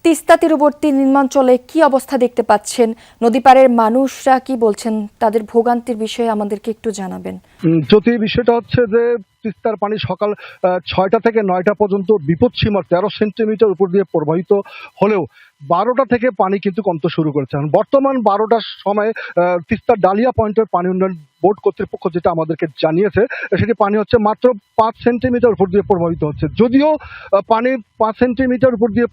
তিস্তা তীরবর্তী নিম্নাঞ্চলে কি অবস্থা দেখতে পাচ্ছেন? নদী পাড়ের মানুষরা কি বলছেন? তাদের ভোগান্তির বিষয়ে আমাদেরকে একটু জানাবেন। যদি বিষয়টা হচ্ছে যে তিস্তার পানি সকাল ৬টা থেকে ৯টা পর্যন্ত বিপদসীমার ১৩ সেন্টিমিটার উপর দিয়ে প্রবাহিত হলেও ১২টা থেকে পানি কিন্তু কমতে শুরু করেছে। বর্তমান ১২টার সময় তিস্তার ডালিয়া পয়েন্টের পানি উন্নয়ন বোর্ড কর্তৃপক্ষ যেটা আমাদেরকে জানিয়েছে, সেটি পানি হচ্ছে মাত্র ৫ সেন্টিমিটার উপর দিয়ে প্রবাহিত হচ্ছে। যদিও পানি ৫ সেন্টিমিটার উপর দিয়ে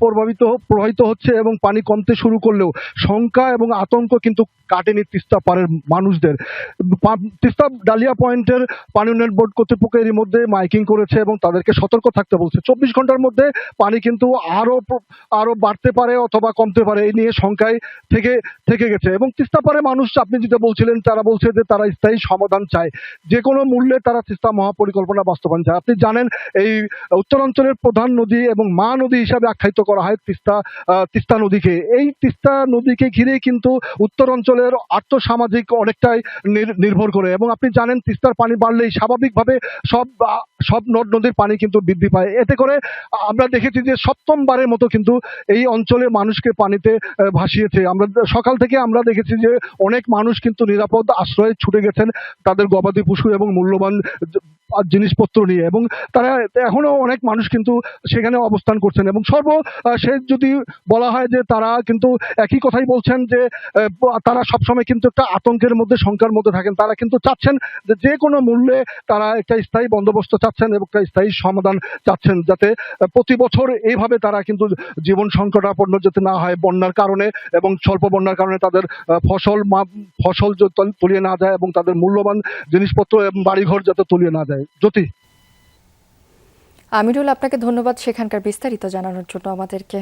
প্রবাহিত হচ্ছে এবং পানি কমতে শুরু করলেও শঙ্কা এবং আতঙ্ক কিন্তু কাটেনি তিস্তা পাড়ের মানুষদের। তিস্তা ডালিয়া পয়েন্টের পানি উন্নয়ন বোর্ড কর্তৃপক্ষ এরই মধ্যে মাইকিং করেছে এবং তাদেরকে সতর্ক থাকতে বলছে। ২৪ ঘন্টার মধ্যে পানি কিন্তু আরো বাড়তে পারে অথবা কমতে পারে, এই নিয়ে শঙ্কায় থেকে গেছে। এবং তিস্তা পাড়ে মানুষ, আপনি যেটা বলছিলেন, তারা বলছে যে তারা স্থায়ী সমাধান চায়, যে কোনো মূল্যে তারা তিস্তা মহাপরিকল্পনা বাস্তবায়ন চায়। আপনি জানেন, এই উত্তরাঞ্চলের প্রধান নদী এবং মা নদী হিসাবে আখ্যায়িত করা হয় তিস্তা নদীকে। এই তিস্তা নদীকে ঘিরেই কিন্তু উত্তরাঞ্চলের আর্থসামাজিক অনেকটাই নির্ভর করে। এবং আপনি জানেন, তিস্তার পানি বাড়লেই স্বাভাবিকভাবে সব নদ নদীর পানি কিন্তু বৃদ্ধি পায়। এতে করে আমরা দেখেছি যে সপ্তমবারের মতো কিন্তু এই অঞ্চলের মানুষকে পানিতে ভাসিয়েছে। আমরা সকাল থেকে আমরা দেখেছি যে অনেক মানুষ কিন্তু নিরাপদ আশ্রয়ে ছুটে গেছেন তাদের গবাদি পশু এবং মূল্যবান জিনিসপত্র নিয়ে, এবং তারা এখনো অনেক মানুষ কিন্তু সেখানে অবস্থান করছেন। এবং সর্বশেষ যদি বলা হয় যে তারা কিন্তু একই কথাই বলছেন যে তারা সবসময় কিন্তু একটা আতঙ্কের মধ্যে, শঙ্কার মধ্যে থাকেন। তারা কিন্তু চাচ্ছেন যে কোনো মূল্যে তারা একটা স্থায়ী বন্দোবস্ত চাচ্ছেন এবং একটা স্থায়ী সমাধান চাচ্ছেন, যাতে প্রতি বছর এইভাবে তারা কিন্তু জীবন সংকটাপন্ন যাতে না হয় বন্যার কারণে, এবং স্বল্প বন্যার কারণে তাদের ফসল তলিয়ে না যায় এবং তাদের মূল্যবান জিনিসপত্র এবং বাড়িঘর যাতে তলিয়ে না যায়। জ্যোতি। আমিরুল, আপনাকে ধন্যবাদ সেখানকার বিস্তারিত জানানোর জন্য আমাদেরকে।